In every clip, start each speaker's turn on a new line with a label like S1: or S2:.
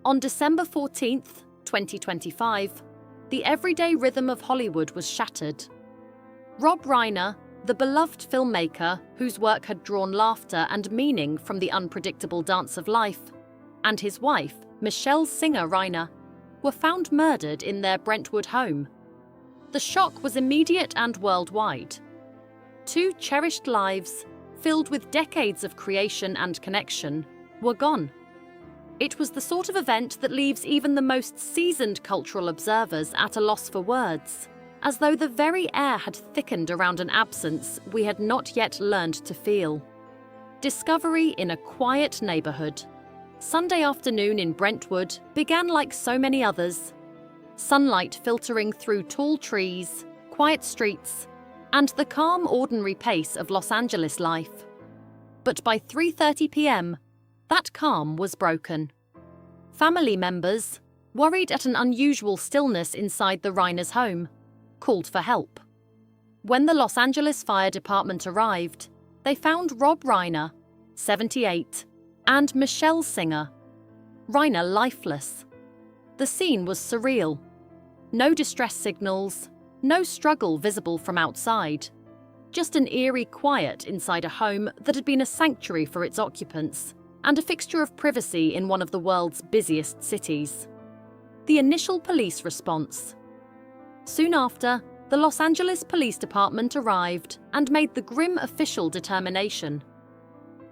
S1: On December 14th, 2025, the everyday rhythm of Hollywood was shattered. Rob Reiner, the beloved filmmaker whose work had drawn laughter and meaning from the unpredictable dance of life, and his wife, Michelle Singer Reiner, were found murdered in their Brentwood home. The shock was immediate and worldwide. Two cherished lives, filled with decades of creation and connection, were gone. It was the sort of event that leaves even the most seasoned cultural observers at a loss for words, as though the very air had thickened around an absence we had not yet learned to feel. Discovery in a quiet neighborhood. Sunday afternoon in Brentwood began like so many others. Sunlight filtering through tall trees, quiet streets, and the calm, ordinary pace of Los Angeles life. But by 3:30 p.m., that calm was broken. Family members, worried at an unusual stillness inside the Reiners' home, called for help. When the Los Angeles Fire Department arrived, they found Rob Reiner, 78, and Michelle Singer, Reiner lifeless. The scene was surreal. No distress signals, no struggle visible from outside. Just an eerie quiet inside a home that had been a sanctuary for its occupants, and a fixture of privacy in one of the world's busiest cities. The initial police response. Soon after, the Los Angeles Police Department arrived and made the grim official determination.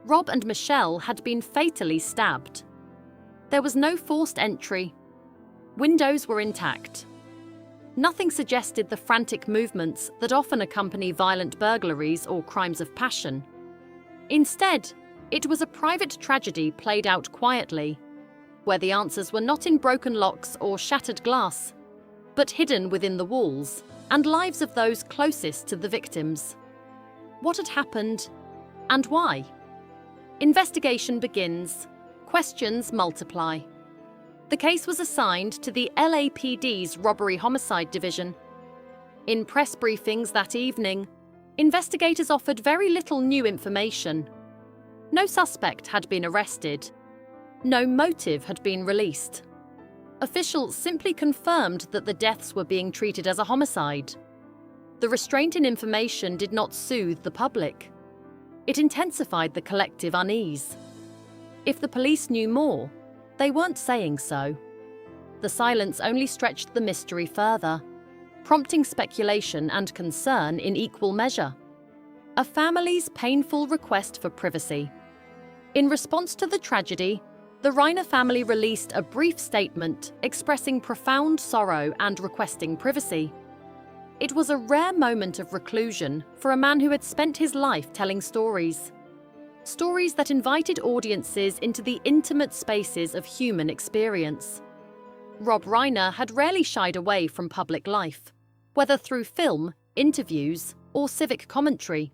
S1: Rob and Michelle had been fatally stabbed. There was no forced entry. Windows were intact. Nothing suggested the frantic movements that often accompany violent burglaries or crimes of passion. Instead, it was a private tragedy played out quietly, where the answers were not in broken locks or shattered glass, but hidden within the walls and lives of those closest to the victims. What had happened, and why? Investigation begins. Questions multiply. The case was assigned to the LAPD's Robbery Homicide Division. In press briefings that evening, investigators offered very little new information. No suspect had been arrested. No motive had been released. Officials simply confirmed that the deaths were being treated as a homicide. The restraint in information did not soothe the public. It intensified the collective unease. If the police knew more, they weren't saying so. The silence only stretched the mystery further, prompting speculation and concern in equal measure. A family's painful request for privacy. In response to the tragedy, the Reiner family released a brief statement expressing profound sorrow and requesting privacy. It was a rare moment of reclusion for a man who had spent his life telling stories. Stories that invited audiences into the intimate spaces of human experience. Rob Reiner had rarely shied away from public life, whether through film, interviews, or civic commentary.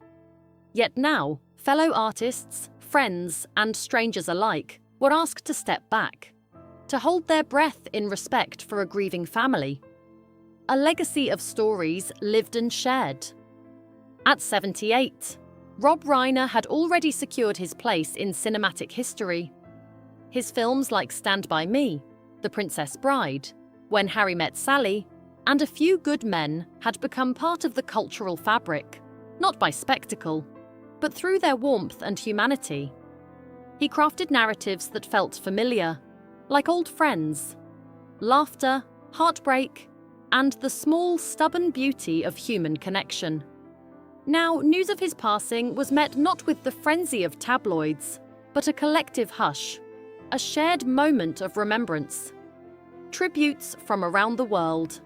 S1: Yet now, fellow artists, friends, and strangers alike were asked to step back, to hold their breath in respect for a grieving family. A legacy of stories lived and shared. At 78, Rob Reiner had already secured his place in cinematic history. His films like Stand By Me, The Princess Bride, When Harry Met Sally, and A Few Good Men had become part of the cultural fabric, not by spectacle, but through their warmth and humanity. He crafted narratives that felt familiar, like old friends. Laughter, heartbreak, and the small, stubborn beauty of human connection. Now, news of his passing was met not with the frenzy of tabloids, but a collective hush, a shared moment of remembrance. Tributes from around the world.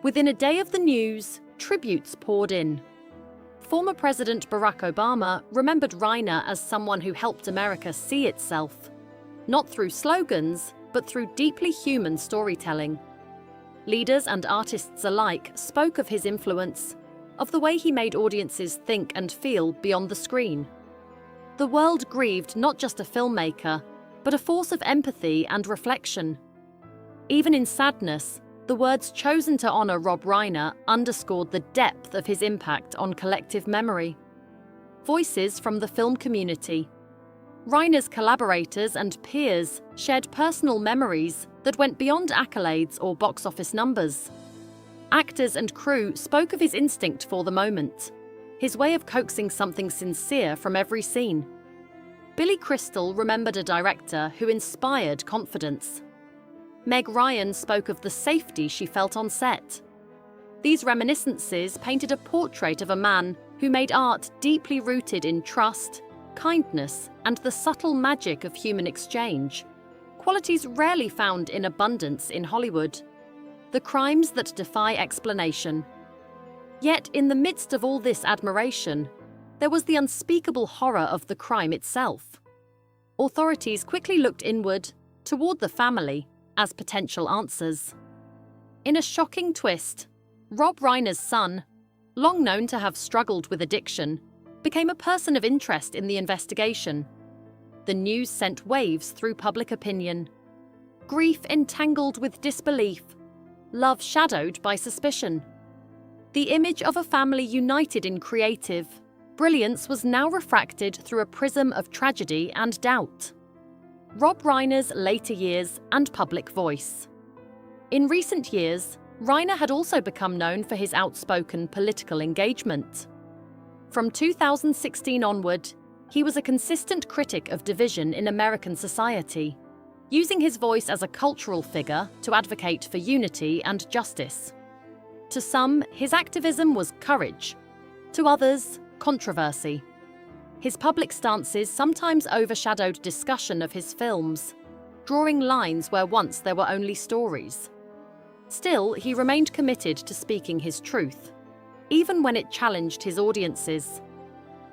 S1: Within a day of the news, tributes poured in. Former President Barack Obama remembered Reiner as someone who helped America see itself, not through slogans, but through deeply human storytelling. Leaders and artists alike spoke of his influence, of the way he made audiences think and feel beyond the screen. The world grieved not just a filmmaker, but a force of empathy and reflection. Even in sadness, the words chosen to honor Rob Reiner underscored the depth of his impact on collective memory. Voices from the film community. Reiner's collaborators and peers shared personal memories that went beyond accolades or box office numbers. Actors and crew spoke of his instinct for the moment, his way of coaxing something sincere from every scene. Billy Crystal remembered a director who inspired confidence. Meg Ryan spoke of the safety she felt on set. These reminiscences painted a portrait of a man who made art deeply rooted in trust, kindness, and the subtle magic of human exchange, qualities rarely found in abundance in Hollywood. The crimes that defy explanation. Yet, in the midst of all this admiration, there was the unspeakable horror of the crime itself. Authorities quickly looked inward, toward the family, as potential answers. In a shocking twist, Rob Reiner's son, long known to have struggled with addiction, became a person of interest in the investigation. The news sent waves through public opinion. Grief entangled with disbelief, love shadowed by suspicion. The image of a family united in creative brilliance was now refracted through a prism of tragedy and doubt. Rob Reiner's later years and public voice. In recent years, Reiner had also become known for his outspoken political engagement. From 2016 onward, he was a consistent critic of division in American society, using his voice as a cultural figure to advocate for unity and justice. To some, his activism was courage. To others, controversy. His public stances sometimes overshadowed discussion of his films, drawing lines where once there were only stories. Still, he remained committed to speaking his truth, even when it challenged his audiences.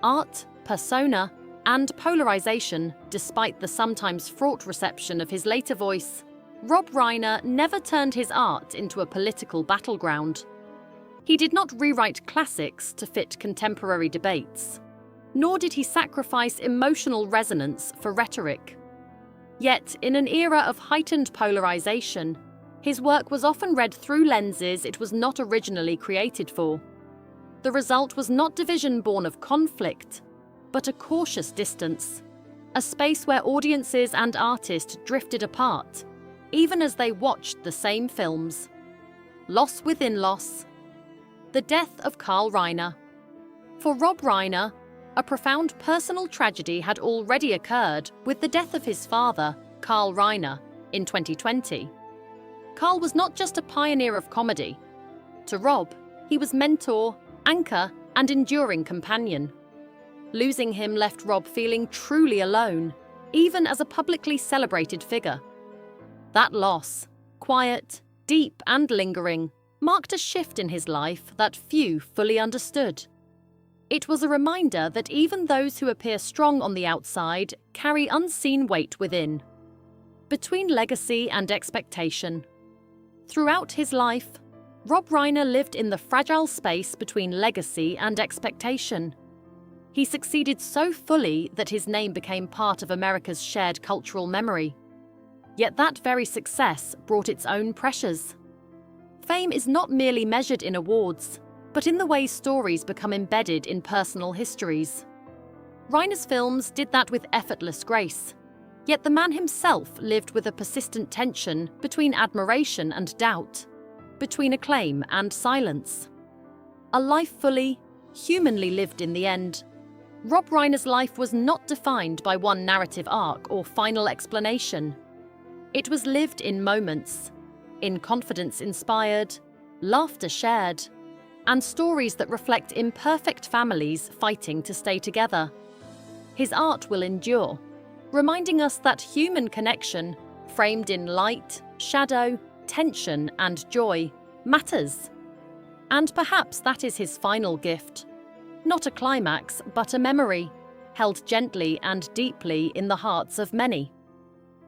S1: Art, persona, and polarization, despite the sometimes fraught reception of his later voice, Rob Reiner never turned his art into a political battleground. He did not rewrite classics to fit contemporary debates, nor did he sacrifice emotional resonance for rhetoric. Yet, in an era of heightened polarization, his work was often read through lenses it was not originally created for. The result was not division born of conflict, but a cautious distance, a space where audiences and artists drifted apart, even as they watched the same films. Loss within loss. The death of Carl Reiner. For Rob Reiner, a profound personal tragedy had already occurred with the death of his father, Carl Reiner, in 2020. Carl was not just a pioneer of comedy. To Rob, he was mentor, anchor, and enduring companion. Losing him left Rob feeling truly alone, even as a publicly celebrated figure. That loss, quiet, deep, and lingering, marked a shift in his life that few fully understood. It was a reminder that even those who appear strong on the outside carry unseen weight within. Between legacy and expectation. Throughout his life, Rob Reiner lived in the fragile space between legacy and expectation. He succeeded so fully that his name became part of America's shared cultural memory. Yet that very success brought its own pressures. Fame is not merely measured in awards, but in the way stories become embedded in personal histories. Reiner's films did that with effortless grace, yet the man himself lived with a persistent tension between admiration and doubt, between acclaim and silence. A life fully, humanly lived in the end. Rob Reiner's life was not defined by one narrative arc or final explanation. It was lived in moments, in confidence inspired, laughter shared, and stories that reflect imperfect families fighting to stay together. His art will endure, reminding us that human connection, framed in light, shadow, tension, and joy, matters. And perhaps that is his final gift. Not a climax, but a memory, held gently and deeply in the hearts of many.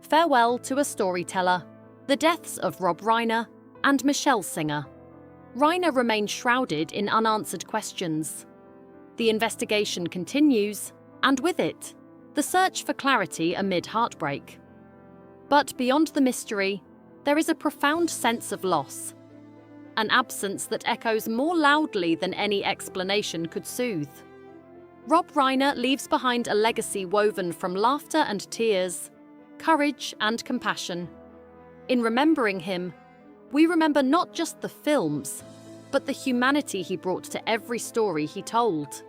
S1: Farewell to a storyteller, the deaths of Rob Reiner and Michelle Singer. Reiner remains shrouded in unanswered questions. The investigation continues, and with it, the search for clarity amid heartbreak. But beyond the mystery, there is a profound sense of loss. An absence that echoes more loudly than any explanation could soothe. Rob Reiner leaves behind a legacy woven from laughter and tears, courage and compassion. In remembering him, we remember not just the films, but the humanity he brought to every story he told.